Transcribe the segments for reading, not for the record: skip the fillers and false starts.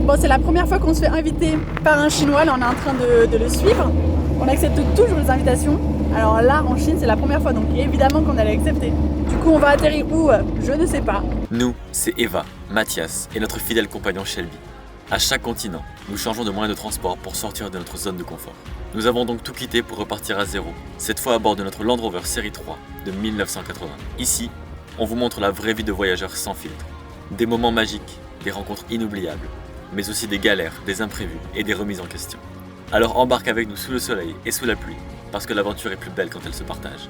Bon, c'est la première fois qu'on se fait inviter par un Chinois, là on est en train de le suivre. On accepte toujours les invitations. Alors là, en Chine, c'est la première fois, donc évidemment qu'on allait accepter. Du coup, on va atterrir où? Je ne sais pas. Nous, c'est Eva, Mathias et notre fidèle compagnon Shelby. À chaque continent, nous changeons de moyen de transport pour sortir de notre zone de confort. Nous avons donc tout quitté pour repartir à zéro, cette fois à bord de notre Land Rover Série 3 de 1980. Ici, on vous montre la vraie vie de voyageurs sans filtre. Des moments magiques, des rencontres inoubliables, mais aussi des galères, des imprévus et des remises en question. Alors embarque avec nous sous le soleil et sous la pluie, parce que l'aventure est plus belle quand elle se partage.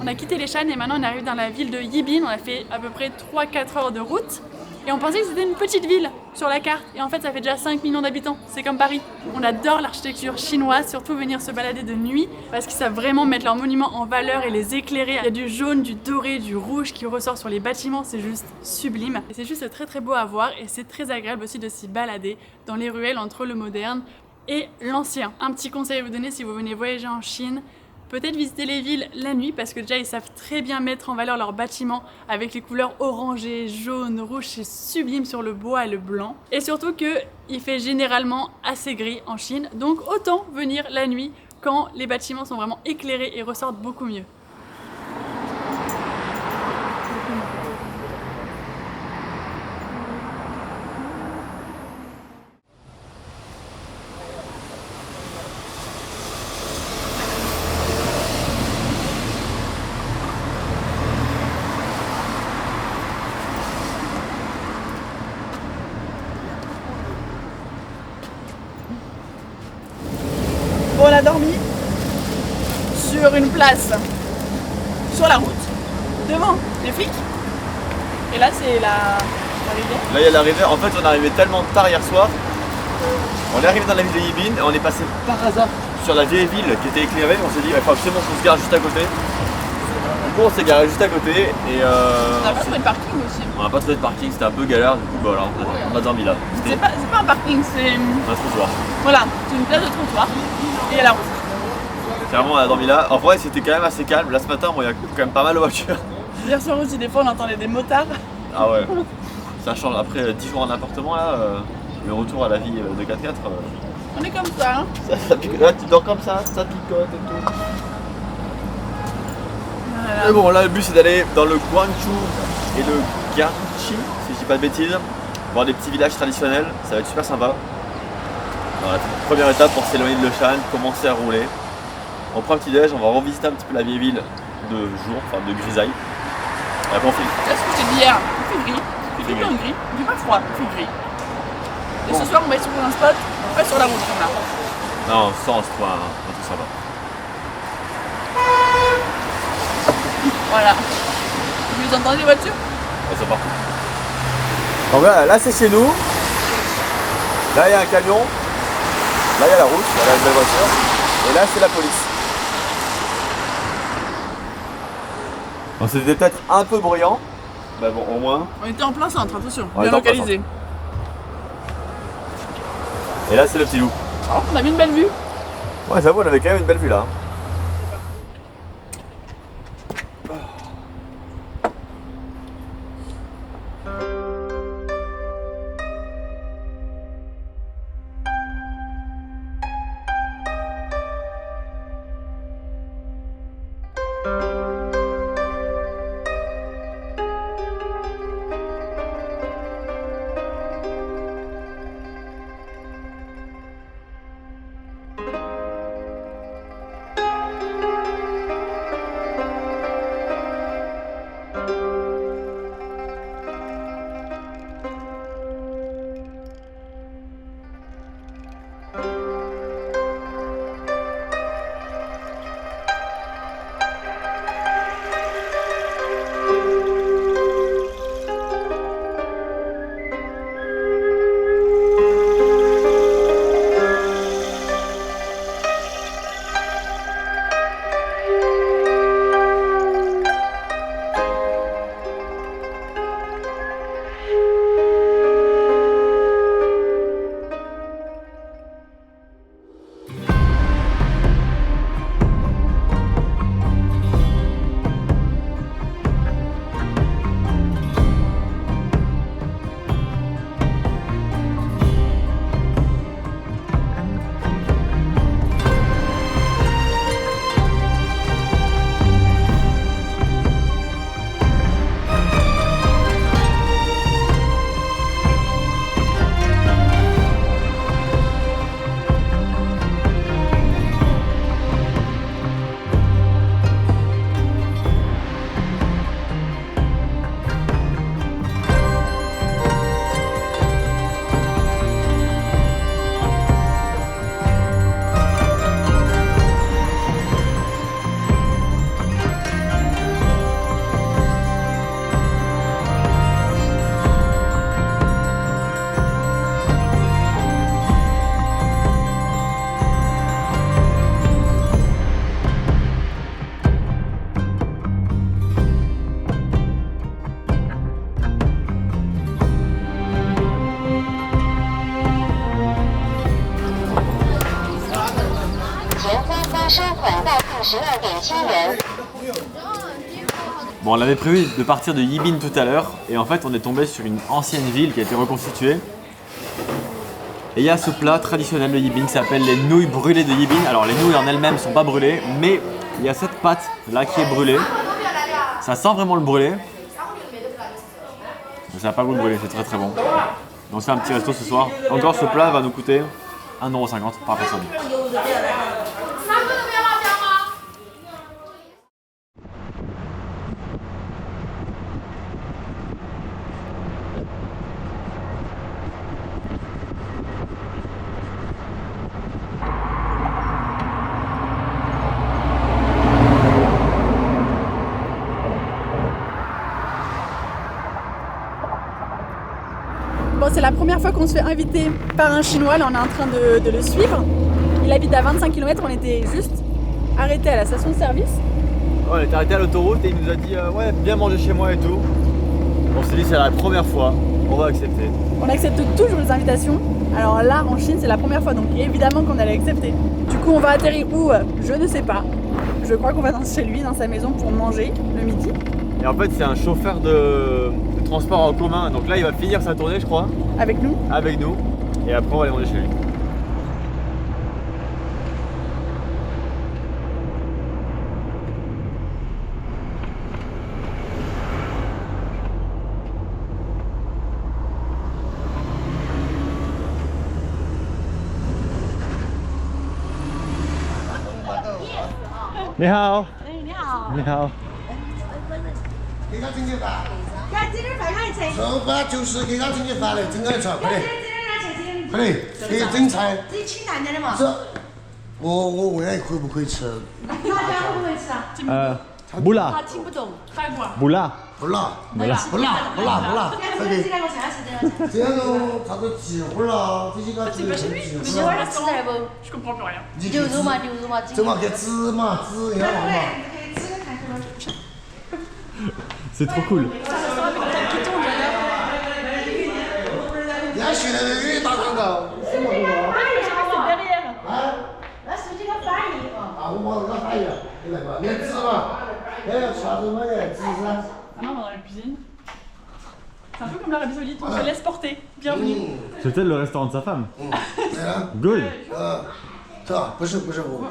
On a quitté les Shan et maintenant on arrive dans la ville de Yibin. On a fait à peu près 3-4 heures de route. Et on pensait que c'était une petite ville sur la carte. Et en fait, ça fait déjà 5 millions d'habitants. C'est comme Paris. On adore l'architecture chinoise, surtout venir se balader de nuit parce qu'ils savent vraiment mettre leurs monuments en valeur et les éclairer. Il y a du jaune, du doré, du rouge qui ressort sur les bâtiments. C'est juste sublime. Et c'est juste très très beau à voir et c'est très agréable aussi de s'y balader dans les ruelles entre le moderne et l'ancien. Un petit conseil à vous donner si vous venez voyager en Chine. Peut-être visiter les villes la nuit parce que déjà ils savent très bien mettre en valeur leurs bâtiments avec les couleurs orangées, jaunes, rouges, c'est sublime sur le bois et le blanc. Et surtout qu'il fait généralement assez gris en Chine, donc autant venir la nuit quand les bâtiments sont vraiment éclairés et ressortent beaucoup mieux. Bon, on a dormi sur une place, sur la route, devant les flics. Et là, c'est la rivière. Là il y a la rivière, en fait on est arrivé tellement tard hier soir. On est arrivé dans la ville de Yibin et on est passé par hasard sur la vieille ville qui était éclairée. On s'est dit il faut absolument qu'on se gare juste à côté. Du coup on s'est garé juste à côté et On n'a pas trouvé de parking aussi. on n'a pas trouvé de parking, c'était un peu galère, du coup voilà, on a dormi là. C'est pas un parking, c'est un trottoir. voilà, c'est une place de trottoir et il y a la route. Clairement on a dormi là. En vrai c'était quand même assez calme. Là ce matin bon, il y a quand même pas mal de voitures. Hier soir aussi, des fois on entendait des motards. Ah ouais. Ça change après 10 jours en appartement là, le retour à la vie de 4x4. On est comme ça, hein. Ça pique. Là tu dors comme ça picote et tout. Voilà. Mais bon là le but c'est d'aller dans le Guangzhou et le Guangxi, si je dis pas de bêtises, voir des petits villages traditionnels, ça va être super sympa. Voilà, première étape pour s'éloigner de Leshan, commencer à rouler. On prend un petit déj, on va revisiter un petit peu la vieille ville de jour, enfin de grisaille. Et après on fait. Là, ce que j'ai dit hier, il fait gris. Il fait gris. tout gris. Il fait pas froid, il fait gris. Et ce soir, on va être sur un spot, pas sur la route comme là. Non, sans on se trouve un truc sympa. Voilà. Vous entendez les voitures? Ouais, c'est parti. Donc voilà, là c'est chez nous. Là il y a un camion. Là il y a la route, voilà une belle voiture. Et là c'est la police. Bon, c'était peut-être un peu bruyant. Mais bon au moins. On était en plein centre, attention, On bien était en plein localisé. Et là c'est le petit loup. Alors, on a vu une belle vue. Ouais j'avoue on avait quand même une belle vue là. Bon, on avait prévu de partir de Yibin tout à l'heure et en fait on est tombé sur une ancienne ville qui a été reconstituée. Et il y a ce plat traditionnel de Yibin qui s'appelle les nouilles brûlées de Yibin. Alors les nouilles en elles-mêmes ne sont pas brûlées, mais il y a cette pâte là qui est brûlée. Ça sent vraiment le brûlé. Mais ça n'a pas le goût de brûlé, c'est très très bon. Donc c'est un petit resto ce soir. Encore ce plat va nous coûter 1,50 € par personne. Bon, c'est la première fois qu'on se fait inviter par un Chinois, là on est en train de le suivre. Il habite à 25 km, on était juste arrêté à la station de service. Ouais, on était arrêté à l'autoroute et il nous a dit ouais, viens manger chez moi et tout. On s'est dit c'est la première fois, on va accepter. On accepte toujours les invitations. Alors là en Chine c'est la première fois, donc évidemment qu'on allait accepter. Du coup on va atterrir où? Je ne sais pas. Je crois qu'on va chez lui, dans sa maison pour manger le midi. Et en fait c'est un chauffeur de transport en commun, donc là il va finir sa tournée je crois. Avec nous. Avec nous. Et après on va aller manger chez lui. Ni hao. 你好。 Ni hao. 给他整点饭。剩饭就是给他整点饭来，整点菜，快点，快点，给整菜。自己清淡点的嘛。这，我问他可不可以吃？辣椒会不会吃啊？ Boula. 他听不懂泰国。 Boula. 不辣，不辣，不辣，不辣，不辣。这这两个菜是这样子。这样子啥子鸡花啦，这些个鸡鸡花儿吃来不？ Je comprends plus rien. 牛肉嘛，牛肉嘛，这嘛给芝麻汁一样嘛。 C'est trop cool. 人家现在给你打广告，什么广告？啊？那手机它翻译啊。啊，我帮他翻译，你来吧，连芝麻，要吃啥子嘛的芝噻。 Ah non, dans la cuisine. C'est un peu comme l'Arabie Saoudite, on se laisse porter. Bienvenue. C'est peut-être le restaurant de sa femme. 对啊。 Good. 这不是我。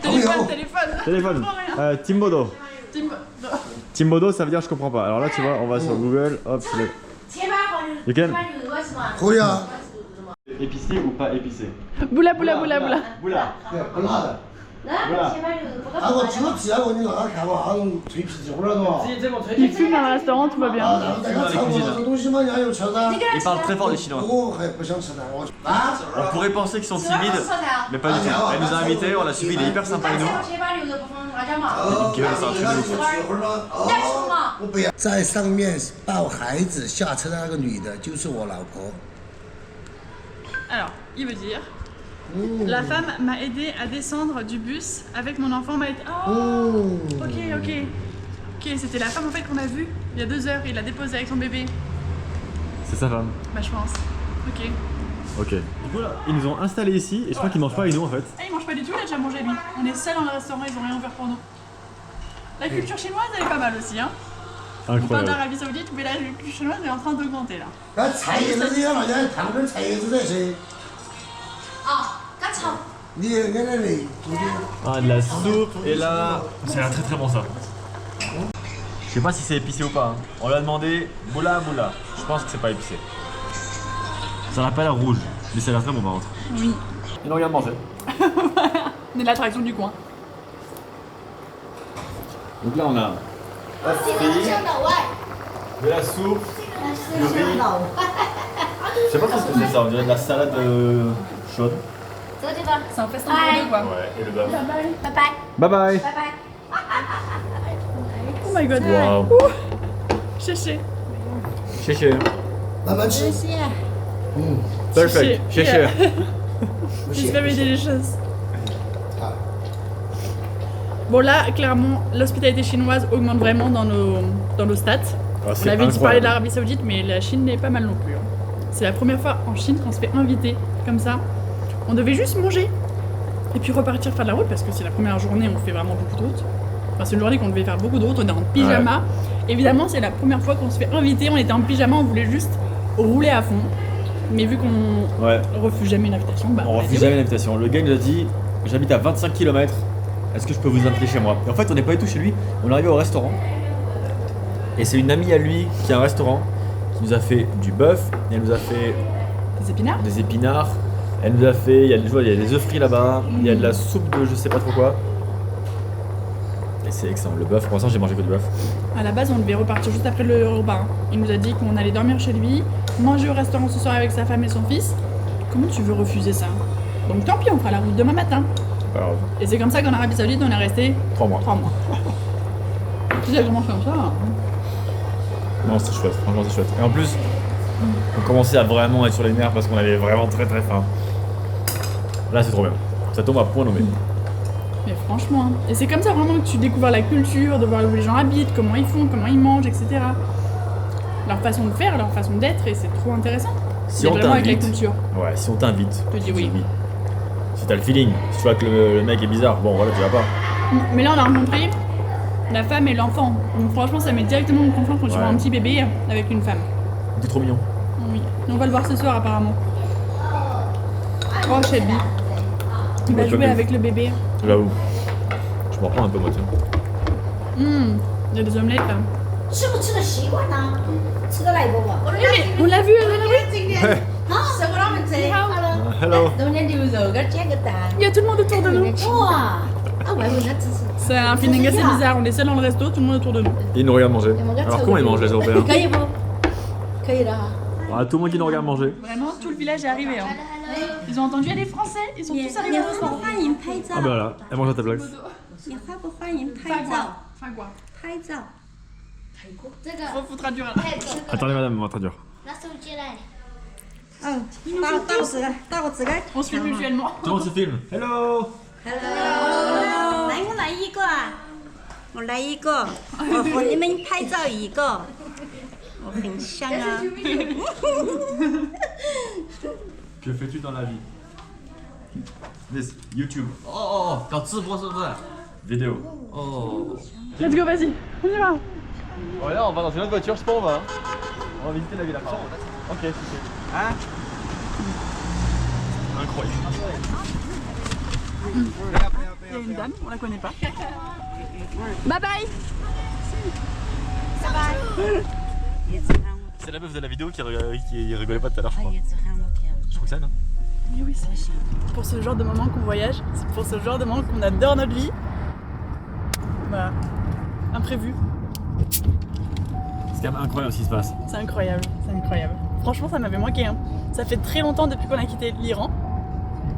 Téléphone, téléphone. Téléphone. Rien. Timbodo. Tim- Timbodo ça veut dire je comprends pas. Alors là tu vois, on va sur Google, hop, c'est le... 切把好的， You can. 把牛肉是嘛？可以啊， Épicé ou pas épicé? Boula, boula, boula, boula. Boula. 对，不辣的。那切把牛肉不啊，我这个鸡啊，你让他看嘛，好像脆皮鸡花了喏。 Il fume dans le restaurant, tout va 啊， bien. 然后在他尝过这东西嘛，人家又吃噻。 Ils parlent très fort les Chinois. 我还不想吃呢，我啊， On pourrait penser qu'ils sont 吃完不 timides, 吃噻。 mais pas du tout. Elle nous a invités, on l'a suivi, il est hyper sympa avec nous. 切把牛肉不放辣椒嘛？ Nickel, c'est un truc de ouf. 你要吃嘛？ 我不要。在上面抱孩子下车的那个女的，就是我老婆。 Alors, il veut dire la femme m'a aidé à descendre du bus avec mon enfant. M'a été... Oh, ok, c'était la femme en fait qu'on a vue il y a 2 heures. Il l'a déposée avec son bébé. C'est sa femme. Bah, je pense. Ok. Ok. Du coup là, ils nous ont installés ici et je crois qu'ils mangent pas avec nous en fait. Ah, il mange pas du tout, il a déjà mangé lui. On est seul dans le restaurant, ils ont rien ouvert pour nous. La culture chinoise, elle est pas mal aussi, hein. On parle Incroyable. d'Arabie Saoudite, mais la culture chinoise est en train d'augmenter là. 那菜叶子你让人家烫点菜叶子再吃。啊，干炒。你看那里， Ah, de la soupe et là. Ça a l'air très très bon ça. Je sais pas si c'est épicé ou pas. Hein. On lui a demandé boula boula. Je pense que c'est pas épicé. Ça n'a pas l'air rouge, mais ça a l'air très bon par contre. Oui. Il nous regarde manger. On est l'attraction du coin. Donc là on a de la soupe, du riz. Je sais pas ce que c'est ça, on dirait de la salade chaude. C'est un festin pour deux quoi. Ouais, et le bœuf. Bye bye. Bye bye. Bye bye. Oh my god. Wow. Ouh. Chéché. Chéché. 慢慢吃。 Perfect. Chéché. It's very delicious. Bon là, clairement, l'hospitalité chinoise augmente vraiment dans nos stats. Ah, On avait dit parler de l'Arabie Saoudite, mais la Chine n'est pas mal non plus. Hein. C'est la première fois en Chine qu'on se fait inviter comme ça. On devait juste manger. Et puis repartir faire de la route parce que c'est la première journée, on fait vraiment beaucoup de route. Enfin, c'est une journée qu'on devait faire beaucoup de route, on est en pyjama. Ouais. Évidemment, c'est la première fois qu'on se fait inviter, on était en pyjama, on voulait juste rouler à fond. Mais vu qu'on refuse jamais une invitation, bah on refuse jamais une invitation. Le gars nous a dit j'habite à 25 km, est-ce que je peux vous inviter chez moi? Et en fait, on n'est pas du tout chez lui, on est arrivé au restaurant. Et c'est une amie à lui qui a un restaurant qui nous a fait du bœuf, et elle nous a fait des épinards. Elle nous a fait, il y a des œufs frits là-bas, il y a de la soupe de je sais pas trop quoi. Et c'est excellent, le bœuf, pour l'instant j'ai mangé que du bœuf. À la base on devait repartir juste après le repas. Il nous a dit qu'on allait dormir chez lui, manger au restaurant ce soir avec sa femme et son fils. Comment tu veux refuser ça? Donc tant pis, on fera la route demain matin. Pas grave. Et c'est comme ça qu'en Arabie Saoudite on est resté 3 mois. 3 mois. Tu sais comment comme ça hein. Non, c'est chouette, franchement c'est chouette. Et en plus, on commençait à vraiment être sur les nerfs parce qu'on avait vraiment très très faim. Là c'est trop bien, ça tombe à point nommé. Mais franchement, hein. Et c'est comme ça vraiment que tu découvres la culture, de voir où les gens habitent, comment ils font, comment ils mangent, etc. Leur façon de faire, leur façon d'être, et c'est trop intéressant. Si on vraiment avec la t'invite, culture. ouais, si on t'invite, Tu dis oui. Si t'as le feeling, si tu vois que le mec est bizarre, bon voilà, tu vas pas. Mais là on a rencontré la femme et l'enfant. Donc franchement ça met directement en confiance quand tu vois un petit bébé avec une femme. T'es trop mignon. Oui. On va le voir ce soir apparemment. Oh Shelby. Il va jouer avec le bébé. J'avoue. Je m'en prends un peu moi tiens. Il y a des omelettes là. 吃不吃的习惯呢？吃得来不我？ On l'a vu, on l'a vu. Sao có đó mình sẽ Hello. Đâu nên điều giờ cái check cái ta. Il y a tout le monde autour de nous. Wow. Ah ouais, mình đã C'est un feeling assez bizarre, on est seul dans le resto, tout le monde autour de nous. Ils nous regardent manger. Alors comment ils mangent les Européens? Tout le monde qui nous regarde manger. Vraiment, tout le village est arrivé. Hein. Ils ont entendu, il y a des Français, ils sont tous arrivés au restaurant. Ah bah voilà, elle mange à ta place. Faut traduire là. Attendez madame, on va traduire. On se filme mutuellement. Tout le monde se filme. Hello. 来，我来一个啊，我来一个，我和你们拍照一个，我很香啊。Que fais-tu dans la vie? This YouTube. Oh, 搞直播是不是 Vidéo. Oh. Let's go, vas-y, on y va. Ouais, là on va dans une autre voiture, je sais pas où on va. Hein. On va visiter la ville apparemment. Ok, c'est hein? Incroyable. Il y a une dame, on la connaît pas. Bye bye. C'est la meuf de la vidéo qui rigolait pas tout à l'heure, je crois. Je trouve ça, non? Mais oui, c'est pour ce genre de moment qu'on voyage, c'est pour ce genre de moment qu'on adore notre vie. Voilà, imprévu. C'est quand même incroyable ce qui se passe. C'est incroyable, c'est incroyable. Franchement, ça m'avait manqué. Hein. Ça fait très longtemps depuis qu'on a quitté l'Iran.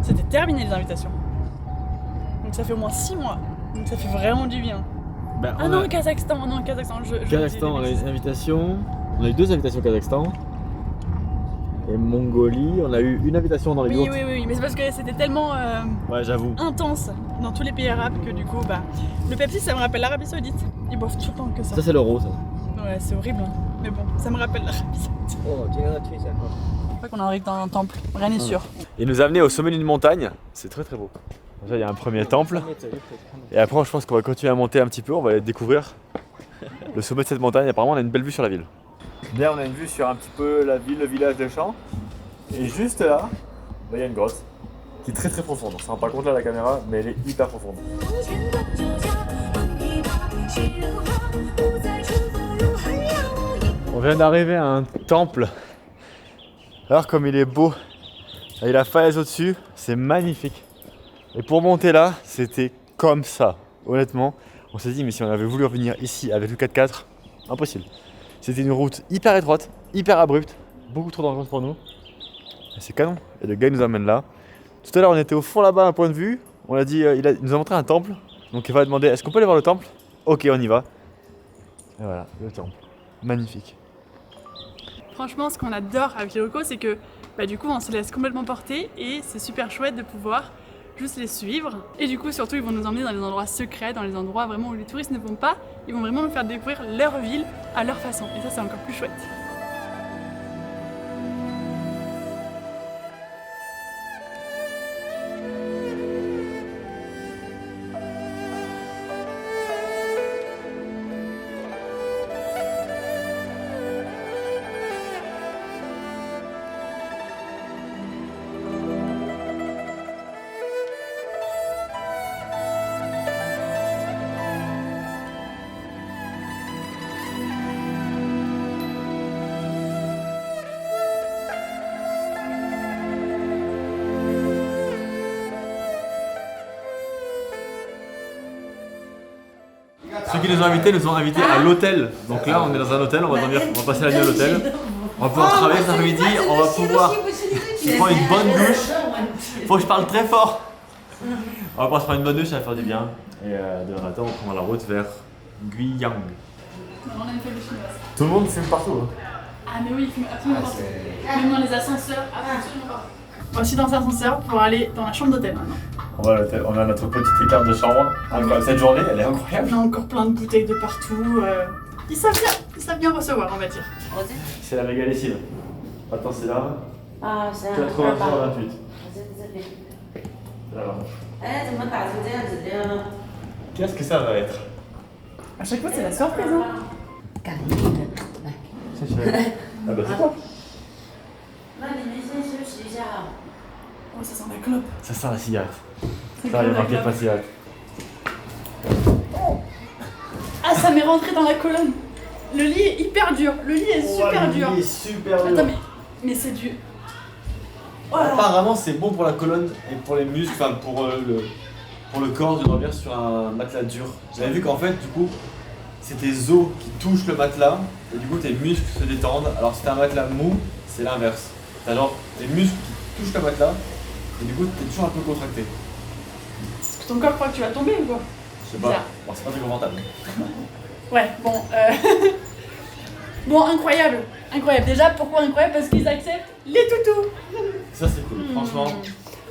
C'était terminé les invitations. Donc ça fait au moins 6 mois. Donc ça fait vraiment du bien. Ben, ah non, Kazakhstan, non, Kazakhstan. Kazakhstan, on a une invitation. On a eu 2 invitations au Kazakhstan. Et Mongolie, on a eu une invitation dans les groupes. Oui, mais c'est parce que c'était tellement ouais, j'avoue. intense dans tous les pays arabes que du coup, bah, le Pepsi, ça me rappelle l'Arabie Saoudite. Ils boivent tout le temps que ça. Ça, c'est l'euro, ça. Ouais, c'est horrible, hein. Mais bon, ça me rappelle l'Arabie Saoudite. Je crois qu'on arrive dans un temple, rien n'est sûr. Il nous a amené au sommet d'une montagne, c'est très très beau. Déjà, il y a un premier temple. Et après, je pense qu'on va continuer à monter un petit peu, on va aller découvrir le sommet de cette montagne. Apparemment, on a une belle vue sur la ville. Là, on a une vue sur un petit peu la ville, le village des champs. Et juste là, il y a une grotte qui est très très profonde. On ne se rend pas compte là la caméra, mais elle est hyper profonde. On vient d'arriver à un temple. Alors comme il est beau, avec la falaise au-dessus, c'est magnifique. Et pour monter là, c'était comme ça. Honnêtement, on s'est dit mais si on avait voulu revenir ici avec le 4x4, impossible. C'était une route hyper étroite, hyper abrupte, beaucoup trop dangereuse pour nous. Et c'est canon. Et le gars il nous amène là. Tout à l'heure on était au fond là-bas à un point de vue. On a dit, il nous a montré un temple. Donc il va demander est-ce qu'on peut aller voir le temple? Ok, on y va. Et voilà, le temple. Magnifique. Franchement, ce qu'on adore avec les locaux, c'est que bah, du coup on se laisse complètement porter et c'est super chouette de pouvoir juste les suivre. Et du coup surtout ils vont nous emmener dans les endroits secrets, dans les endroits vraiment où les touristes ne vont pas. Ils vont vraiment nous faire découvrir leur ville à leur façon. Et ça c'est encore plus chouette. Ceux qui nous ont invités à l'hôtel. Donc là, on est dans un hôtel, on va passer la nuit à l'hôtel. On va pouvoir travailler cet après-midi, on va pouvoir se prendre une bonne douche. Faut que je parle très fort. On va pouvoir se prendre une bonne douche, ça va faire du bien. Et demain matin, on prendra la route vers Guiyang. On a une fête de chinoise. Tout le monde fume partout. Ah mais oui, il fume absolument partout. Même dans les ascenseurs, absolument pas. Aussi dans l'ascenseur pour aller dans la chambre d'hôtel maintenant. On a notre petite carte de chambre. Incroyable. Cette journée, elle est incroyable. On a encore plein de bouteilles de partout. Ils savent bien recevoir, on va dire. C'est la méga lessive. Attends, c'est là. Ah, c'est 83-28. C'est là-bas. Qu'est-ce que ça va être? À chaque fois, c'est la surprise. Hein. Ah bah c'est quoi? Oh, ça sent la clope. Ça sent la cigarette. Ça, il y a marqué pas cigarette. Ah, ça m'est rentré dans la colonne. Le lit est hyper dur. Le lit est super dur. Le lit est super dur. Attends, mais c'est du... Oh là. Apparemment, c'est bon pour la colonne et pour les muscles, enfin pour le corps de dormir sur un matelas dur. J'avais vu qu'en fait, du coup, c'est tes os qui touchent le matelas et du coup, tes muscles se détendent. Alors, si t'as un matelas mou, c'est l'inverse. T'as genre tes muscles qui touchent le matelas et du coup, t'es toujours un peu contracté. Est-ce que ton corps croit que tu vas tomber ou quoi? Je sais pas. Bon, c'est pas très confortable. Ouais, bon. Bon, incroyable. Incroyable. Déjà, pourquoi incroyable? Parce qu'ils acceptent les toutous. Ça, c'est cool. Franchement.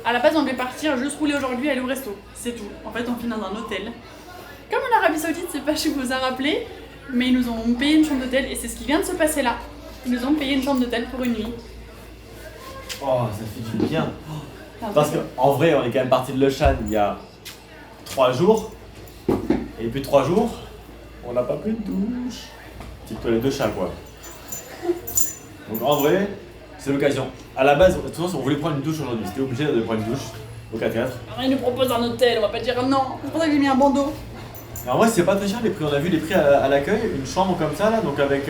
À la base, on devait partir juste rouler aujourd'hui et aller au resto. C'est tout. En fait, on finit dans un hôtel. Comme en Arabie Saoudite, c'est pas, je vous ai rappelé, mais ils nous ont payé une chambre d'hôtel et c'est ce qui vient de se passer là. Ils nous ont payé une chambre d'hôtel pour une nuit. Oh, ça fait du bien. Parce qu'en vrai, on est quand même parti de Le Chan il y a 3 jours. Et depuis 3 jours, on n'a pas pris de douche. Petite toilette de chat, quoi. Donc en vrai, c'est l'occasion. À la base, de toute façon, on voulait prendre une douche aujourd'hui. C'était obligé de prendre une douche au 4-4. Alors, ils nous proposent un hôtel, on va pas dire non. C'est pour ça que j'ai mis un bandeau. En vrai, c'est pas très cher les prix. On a vu les prix à l'accueil. Une chambre comme ça, là, donc avec.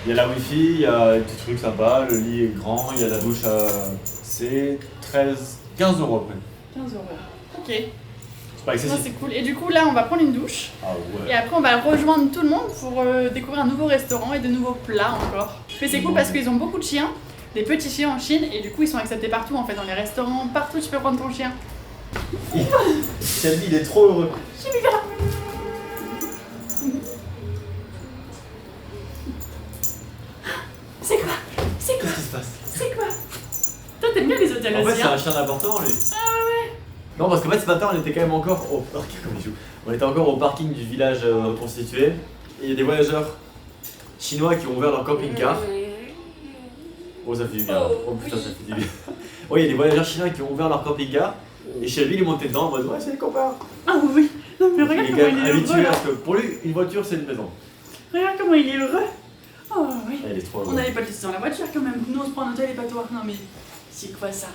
Il y a la wifi, il y a des petits trucs sympas, le lit est grand, il y a la douche. C'est 15 euros après. 15 euros. Ok. C'est pas excessif. Ça, c'est cool. Et du coup, là, on va prendre une douche. Ah ouais. Et après, on va rejoindre tout le monde pour découvrir un nouveau restaurant et de nouveaux plats encore. Mais c'est cool parce qu'ils ont beaucoup de chiens, des petits chiens en Chine, et du coup, ils sont acceptés partout en fait, dans les restaurants, partout tu peux prendre ton chien. Shelby, il est trop heureux. Shelby, viens là. C'est quoi? C'est quoi? Qu'est-ce qui se passe? C'est quoi? Toi, t'aimes bien les hôtels En fait, aussi, c'est hein? un chien d'appartement, lui. Ah ouais. Non, parce qu'en fait, ce matin, on était quand même encore au parking, comme il joue. On était encore au parking du village constitué. Et il y a des voyageurs chinois qui ont ouvert leur camping-car. Oh, ça fait du bien. Oh putain, ça fait du bien. Oui, il y a des voyageurs chinois qui ont ouvert leur camping-car. Et Shelby, il est monté dedans en mode ouais, c'est les copains. Ah oui. Non, mais regarde Il est comment quand il même est habitué heureux. parce que pour lui, une voiture, c'est une maison. Regarde comment il est heureux. Oh oui. Ah, il est trop heureux. On n'allait pas le laisser dans la voiture quand même. Nous, on se prend un hôtel et pas toi. Non, mais c'est quoi ça?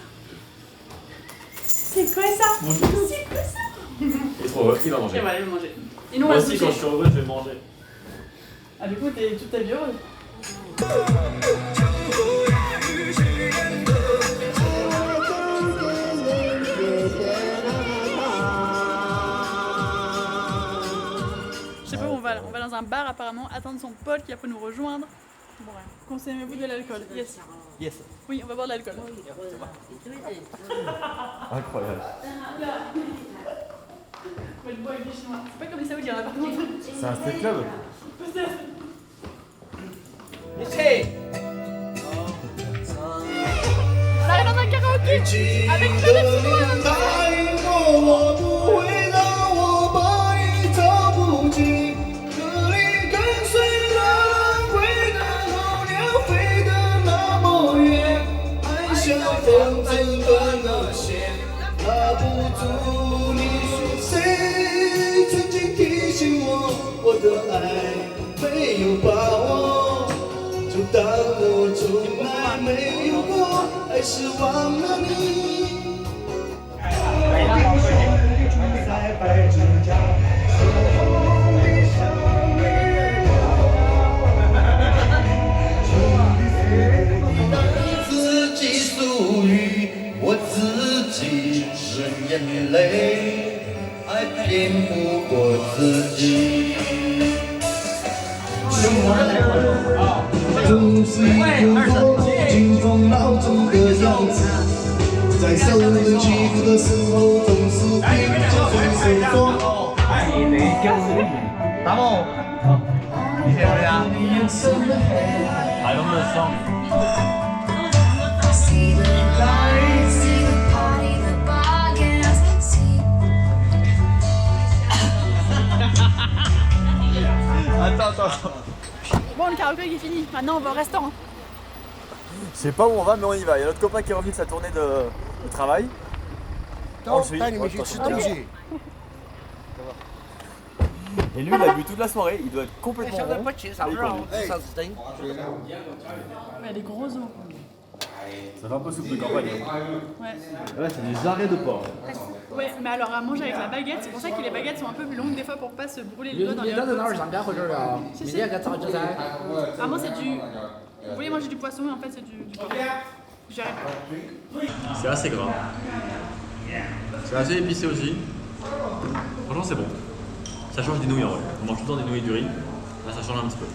C'est quoi ça? Mon Dieu. C'est quoi ça? Il est trop heureux, il va manger. Et voilà, il va manger. Et nous, on Moi va se aussi, quand je coucher. suis heureux, je vais manger. Ah, du coup, t'es toute ta vie heureuse. Je sais pas où on va dans un bar apparemment, attendre son pote qui va nous rejoindre. Bon, ouais. Conseillez-vous de l'alcool? Yes. Yes. Oui, on va boire de l'alcool. Incroyable. On va le boire avec des Chinois. C'est pas comme les Saoudiens, on a pas de truc. C'est un strip club? Peut-être. On arrive dans un karaoké avec plein de Chinois. 我不会让我把你找不尽，可你跟随了轮回的候鸟，飞得那么远，爱像风筝断了线，拉不住你。谁曾经提醒我，我的爱没有把握，就当我从来没有过，还是忘了你。 在白指甲，守候你生命，自己属于我自己，是眼泪，爱骗不过自己。是一个多惊风老祖的样子，在受人欺负的时候，总是拼着嘴手说。达梦，你写的呀？还有没有上？ See the lights, see the party, the bargains, see. Attends. Bon, le karaoké qui est fini. Maintenant, on va au restaurant. Je sais pas où on va, mais on y va. Il y a notre copain qui est revenu de sa tournée de travail. On le suit. Et lui, il a bu toute la soirée. Il doit être complètement rond. Ouais, des gros os. Ça fait un peu soupe de campagne. Ouais. Ouais, c'est des arrêts de porc. Ouais, mais alors à manger avec la baguette, c'est pour ça que les baguettes sont un peu plus longues des fois pour pas se brûler les doigts dans les doigts. Si, si. Vraiment, c'est du. Vous voulez manger du poisson, mais en fait, c'est du porc. J'arrive pas. C'est assez gras. C'est assez épicé aussi. Franchement, c'est bon. Ça change des nouilles en vrai. On mange tout le temps des nouilles du riz. Là, ça change un petit peu.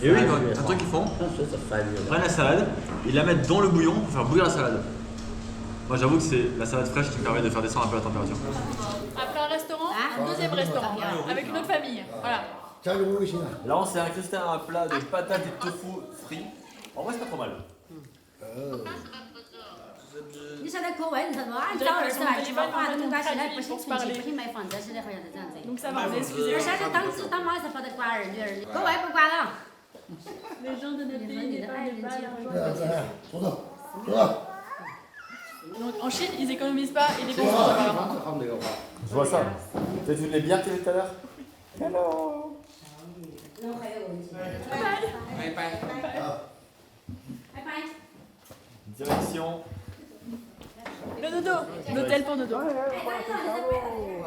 Et eux, un truc qu'ils font, ils prennent la salade, ils la mettent dans le bouillon pour faire bouillir la salade. Moi, j'avoue que c'est la salade fraîche qui me permet de faire descendre un peu la température. Après un restaurant, un deuxième restaurant, avec une autre famille. Voilà. Là, on s'est incrusté à un plat de patates et de tofu frit. En vrai, c'est pas trop mal. 你现在口味是什么？按照是吧？基本话东家现在不是纯净，不是买房子，现在好像是这样子。 Donc ça va, on est excusé. 而现在当时当妈是不得管儿女儿，口味不管了。 Les gens de notre pays, 你的爱人结婚。 Donc en Chine, ils économisent pas et dépensent sur leur enfant. Je vois ça. C'est une les bières qu'il y avait tout à l'heure. Hello. Direction. Le dodo, l'hôtel pour dodo.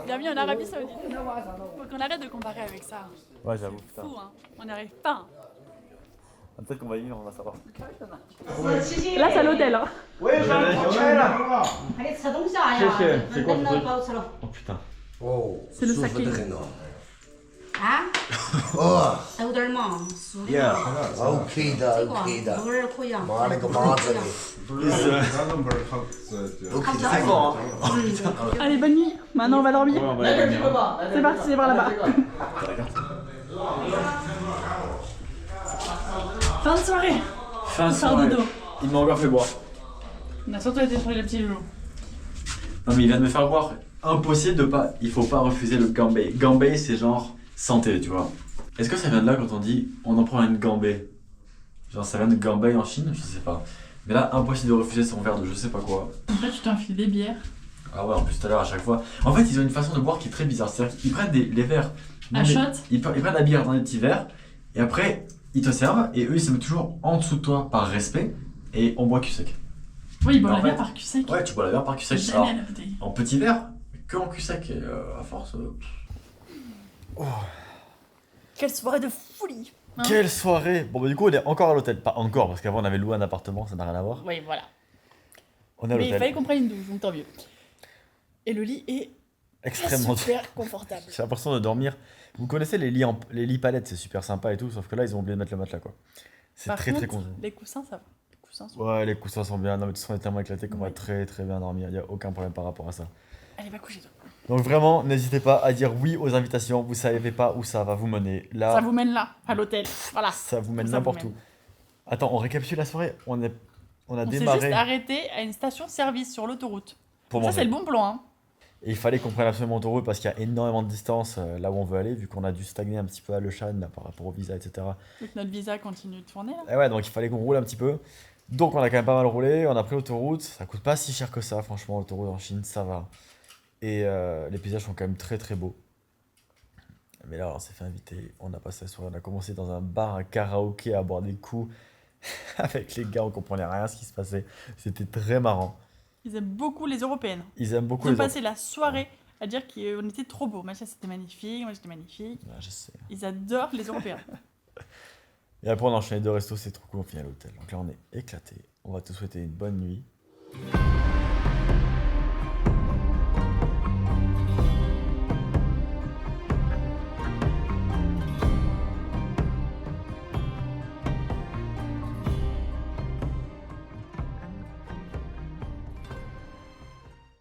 Bienvenue en Arabie Saoudite. Faut qu'on arrête de comparer avec ça. Ouais, j'avoue, putain. Fou, hein. On n'y arrive pas. Hein. Peut-être qu'on va y venir, on va savoir. Là, c'est à l'hôtel. Hein. Ouais, je vais là. 还得吃东西啊呀，等到包吃了。 Oh putain. C'est le saké. 啊？有点忙，舒服。 OK 的这个，OK 的，味儿可以啊。妈那个妈子的 C'est fort, hein. Allez, bonne nuit. Maintenant, on va dormir. C'est parti, voir là-bas. Fin de soirée. Fin de Faire soirée. dodo. Il m'a encore fait boire. On a surtout été sur les petits loulous. Non, mais il vient de me faire boire. Impossible de pas. Il faut pas refuser le gambé. Gambé, c'est genre santé, tu vois. Est-ce que ça vient de là quand on dit on en prend une gambé? Genre ça vient de gambé en Chine? Je sais pas. Mais là, impossible de refuser son verre de je sais pas quoi. En fait, tu t'enfiles des bières. Ah ouais, en plus tout à l'heure, à chaque fois. En fait, ils ont une façon de boire qui est très bizarre. C'est-à-dire qu'ils prennent les verres. À shot. Ils prennent la bière dans des petits verres. Et après, ils te servent. Et eux, ils se mettent toujours en dessous de toi par respect. Et on boit cul sec. Oui, ils boivent En la bière fait, par cul sec. Ouais, tu bois la bière par cul sec. Jamais Alors, à la bouteille. en petit verre, que en cul sec. Et à force. Quelle soirée de folie. Hein. Quelle soirée. Bon bah du coup on est encore à l'hôtel. Pas encore parce qu'avant on avait loué un appartement, ça n'a rien à voir. Oui, voilà. On est à Mais il fallait l'hôtel. qu'on prenne une douche, donc tant mieux. Et le lit est Extrêmement super confortable. J'ai l'impression de dormir. Vous connaissez les lits palettes, c'est super sympa et tout, sauf que là ils ont oublié de mettre le matelas quoi. C'est Par très contre, con. les coussins, ça va. Les coussins sont... Ouais, les coussins sont bien. Non mais de toute façon on est tellement éclaté qu'on va très très bien dormir. Il n'y a aucun problème par rapport à ça. Allez, va coucher toi. Donc vraiment, n'hésitez pas à dire oui aux invitations. Vous savez pas où ça va vous mener. Là, Ça vous mène là, à l'hôtel. Voilà. ça vous mène Ça vous n'importe mène. où. Attends, on récapitule la soirée. On a On s'est démarré juste arrêté à une station-service sur l'autoroute. pour Ça, manger. c'est le bon plan. Hein. Et il fallait qu'on prenne absolument autoroute parce qu'il y a énormément de distance là où on veut aller, vu qu'on a dû stagner un petit peu à Le Shan là, par rapport au visa, etc. Donc notre visa continue de tourner là. Et ouais, donc il fallait qu'on roule un petit peu. Donc on a quand même pas mal roulé, on a pris l'autoroute. Ça coûte pas si cher que ça, franchement, l'autoroute en Chine, ça va. Et les paysages sont quand même très très beaux. Mais là, on s'est fait inviter, on a passé la soirée, on a commencé dans un bar à karaoké à boire des coups avec les gars, on comprenait rien à ce qui se passait. C'était très marrant. Ils aiment beaucoup les Européennes. Ils aiment beaucoup Ils ont les passé la soirée à dire qu'on était trop beaux. Mathias c'était magnifique, moi j'étais magnifique. Ah, je sais. Ils adorent les Européens. Et après, on a enchaîné 2 restos, c'est trop cool, on finit à l'hôtel. Donc là, on est éclaté. On va te souhaiter une bonne nuit.